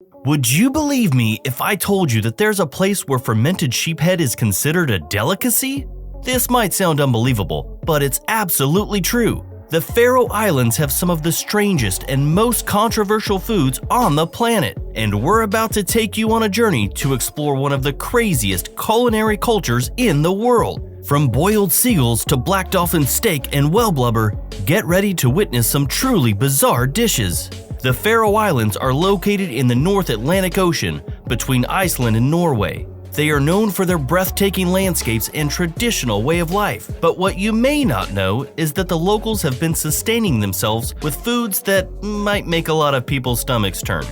Would you believe me if I told you that there's a place where fermented sheephead is considered a delicacy? This might sound unbelievable, but it's absolutely true. The Faroe Islands have some of the strangest and most controversial foods on the planet, and we're about to take you on a journey to explore one of the craziest culinary cultures in the world. From boiled seagulls to black dolphin steak and whale blubber, get ready to witness some truly bizarre dishes. The Faroe Islands are located in the North Atlantic Ocean, between Iceland and Norway. They are known for their breathtaking landscapes and traditional way of life. But what you may not know is that the locals have been sustaining themselves with foods that might make a lot of people's stomachs turn.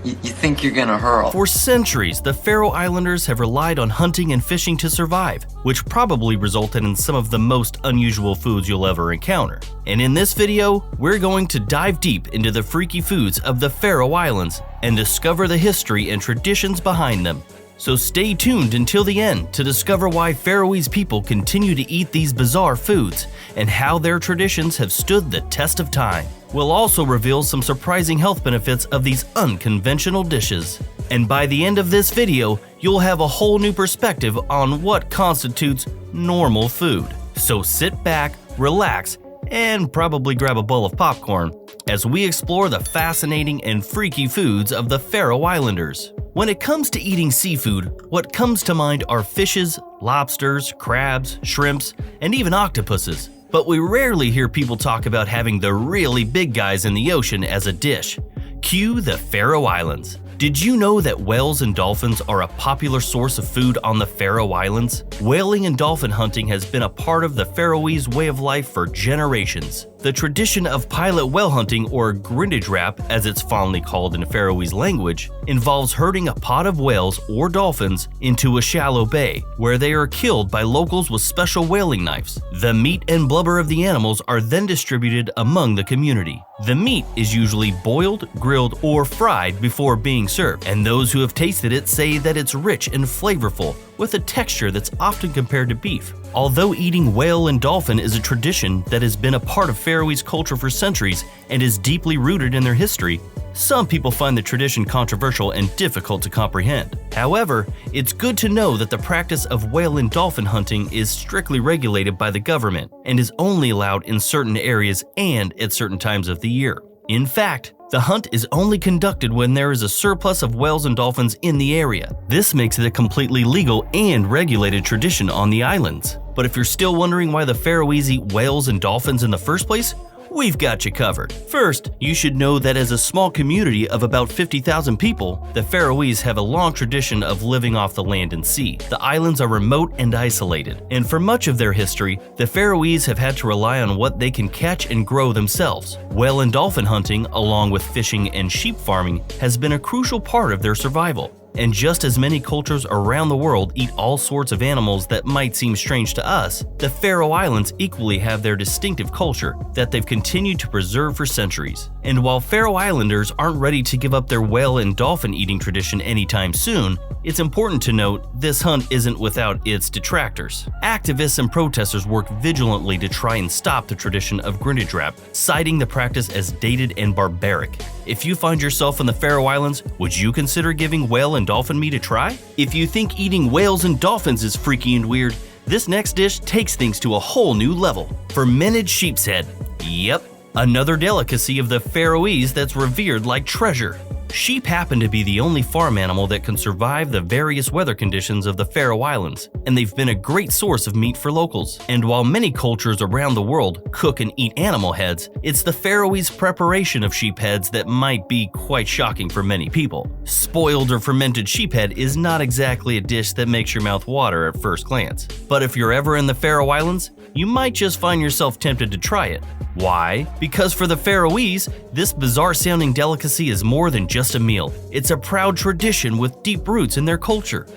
You think you're gonna hurl. For centuries, the Faroe Islanders have relied on hunting and fishing to survive, which probably resulted in some of the most unusual foods you'll ever encounter. And in this video, we're going to dive deep into the freaky foods of the Faroe Islands and discover the history and traditions behind them. So stay tuned until the end to discover why Faroese people continue to eat these bizarre foods and how their traditions have stood the test of time. We'll also reveal some surprising health benefits of these unconventional dishes. And by the end of this video, you'll have a whole new perspective on what constitutes normal food. So sit back, relax, and probably grab a bowl of popcorn as we explore the fascinating and freaky foods of the Faroe Islanders. When it comes to eating seafood, what comes to mind are fishes, lobsters, crabs, shrimps, and even octopuses. But we rarely hear people talk about having the really big guys in the ocean as a dish. Cue the Faroe Islands. Did you know that whales and dolphins are a popular source of food on the Faroe Islands? Whaling and dolphin hunting has been a part of the Faroese way of life for generations. The tradition of pilot whale hunting, or grindadrap as it's fondly called in Faroese language, involves herding a pod of whales or dolphins into a shallow bay, where they are killed by locals with special whaling knives. The meat and blubber of the animals are then distributed among the community. The meat is usually boiled, grilled, or fried before being served, and those who have tasted it say that it's rich and flavorful, with a texture that's often compared to beef. Although eating whale and dolphin is a tradition that has been a part of Faroese culture for centuries and is deeply rooted in their history, some people find the tradition controversial and difficult to comprehend. However, it's good to know that the practice of whale and dolphin hunting is strictly regulated by the government and is only allowed in certain areas and at certain times of the year. In fact, the hunt is only conducted when there is a surplus of whales and dolphins in the area. This makes it a completely legal and regulated tradition on the islands. But if you're still wondering why the Faroese eat whales and dolphins in the first place, we've got you covered. First, you should know that as a small community of about 50,000 people, the Faroese have a long tradition of living off the land and sea. The islands are remote and isolated, and for much of their history, the Faroese have had to rely on what they can catch and grow themselves. Whale and dolphin hunting, along with fishing and sheep farming, has been a crucial part of their survival. And just as many cultures around the world eat all sorts of animals that might seem strange to us, the Faroe Islands equally have their distinctive culture that they've continued to preserve for centuries. And while Faroe Islanders aren't ready to give up their whale and dolphin eating tradition anytime soon, it's important to note this hunt isn't without its detractors. Activists and protesters work vigilantly to try and stop the tradition of grindadrap, citing the practice as dated and barbaric. If you find yourself in the Faroe Islands, would you consider giving whale and dolphin meat a try? If you think eating whales and dolphins is freaky and weird, this next dish takes things to a whole new level. Fermented sheep's head. Yep, another delicacy of the Faroese that's revered like treasure. Sheep happen to be the only farm animal that can survive the various weather conditions of the Faroe Islands, and they've been a great source of meat for locals. And while many cultures around the world cook and eat animal heads, it's the Faroese preparation of sheep heads that might be quite shocking for many people. Spoiled or fermented sheep head is not exactly a dish that makes your mouth water at first glance. But if you're ever in the Faroe Islands, you might just find yourself tempted to try it. Why? Because for the Faroese, this bizarre-sounding delicacy is more than just a meal. It's a proud tradition with deep roots in their culture.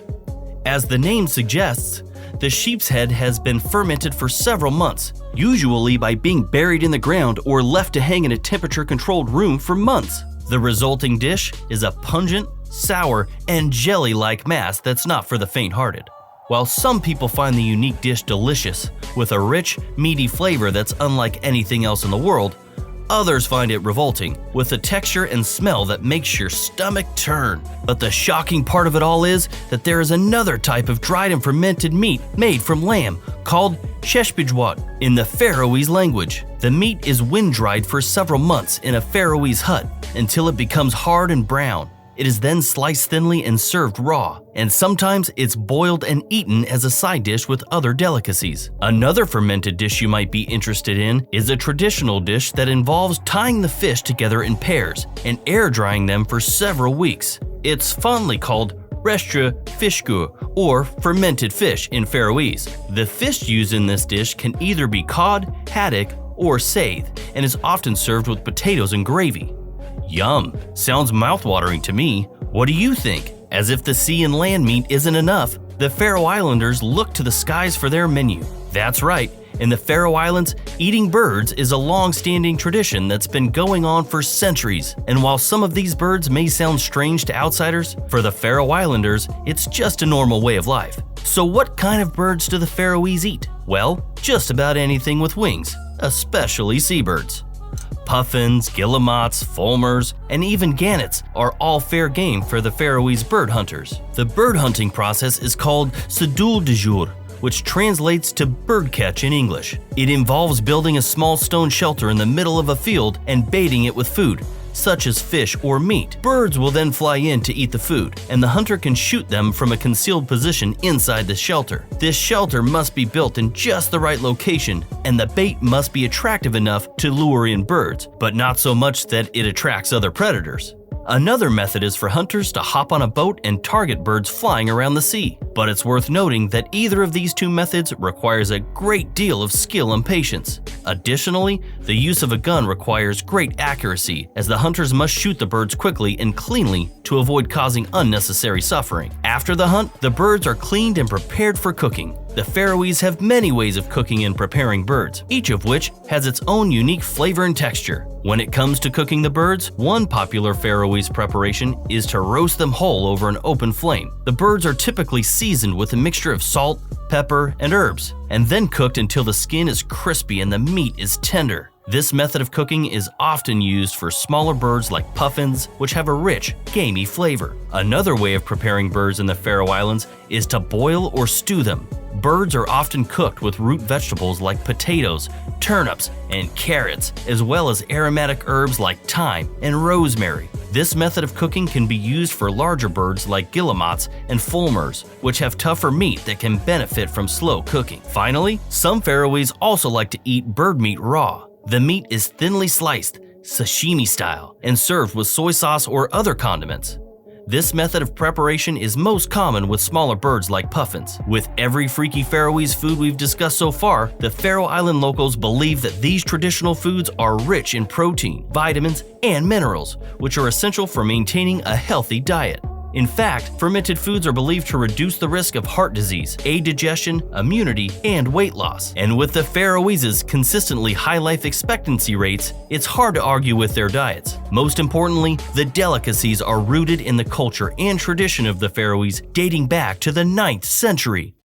As the name suggests, the sheep's head has been fermented for several months, usually by being buried in the ground or left to hang in a temperature-controlled room for months. The resulting dish is a pungent, sour, and jelly-like mass that's not for the faint-hearted. While some people find the unique dish delicious, with a rich, meaty flavor that's unlike anything else in the world, Others find it revolting, with a texture and smell that makes your stomach turn. But the shocking part of it all is that there is another type of dried and fermented meat made from lamb called sheshpijwat in the Faroese language. The meat is wind-dried for several months in a Faroese hut until it becomes hard and brown. It is then sliced thinly and served raw, and sometimes it's boiled and eaten as a side dish with other delicacies. Another fermented dish you might be interested in is a traditional dish that involves tying the fish together in pairs and air drying them for several weeks. It's fondly called restra fiskur, or fermented fish in Faroese. The fish used in this dish can either be cod, haddock, or saithe, and is often served with potatoes and gravy. Yum! Sounds mouthwatering to me. What do you think? As if the sea and land meat isn't enough, the Faroe Islanders look to the skies for their menu. That's right, in the Faroe Islands, eating birds is a long-standing tradition that's been going on for centuries. And while some of these birds may sound strange to outsiders, for the Faroe Islanders, it's just a normal way of life. So what kind of birds do the Faroese eat? Well, just about anything with wings, especially seabirds. Puffins, guillemots, fulmars, and even gannets are all fair game for the Faroese bird hunters. The bird hunting process is called seagulls, which translates to birdcatch in English. It involves building a small stone shelter in the middle of a field and baiting it with food, such as fish or meat. Birds will then fly in to eat the food, and the hunter can shoot them from a concealed position inside the shelter. This shelter must be built in just the right location, and the bait must be attractive enough to lure in birds, but not so much that it attracts other predators. Another method is for hunters to hop on a boat and target birds flying around the sea. But it's worth noting that either of these two methods requires a great deal of skill and patience. Additionally, the use of a gun requires great accuracy, as the hunters must shoot the birds quickly and cleanly to avoid causing unnecessary suffering. After the hunt, the birds are cleaned and prepared for cooking. The Faroese have many ways of cooking and preparing birds, each of which has its own unique flavor and texture. When it comes to cooking the birds, one popular Faroese preparation is to roast them whole over an open flame. The birds are typically seasoned with a mixture of salt, pepper, and herbs, and then cooked until the skin is crispy and the meat is tender. This method of cooking is often used for smaller birds like puffins, which have a rich, gamey flavor. Another way of preparing birds in the Faroe Islands is to boil or stew them. Birds are often cooked with root vegetables like potatoes, turnips, and carrots, as well as aromatic herbs like thyme and rosemary. This method of cooking can be used for larger birds like guillemots and fulmars, which have tougher meat that can benefit from slow cooking. Finally, some Faroese also like to eat bird meat raw. The meat is thinly sliced, sashimi style, and served with soy sauce or other condiments. This method of preparation is most common with smaller birds like puffins. With every freaky Faroese food we've discussed so far, the Faroe Island locals believe that these traditional foods are rich in protein, vitamins, and minerals, which are essential for maintaining a healthy diet. In fact, fermented foods are believed to reduce the risk of heart disease, aid digestion, immunity, and weight loss. And with the Faroeses' consistently high life expectancy rates, it's hard to argue with their diets. Most importantly, the delicacies are rooted in the culture and tradition of the Faroes dating back to the 9th century.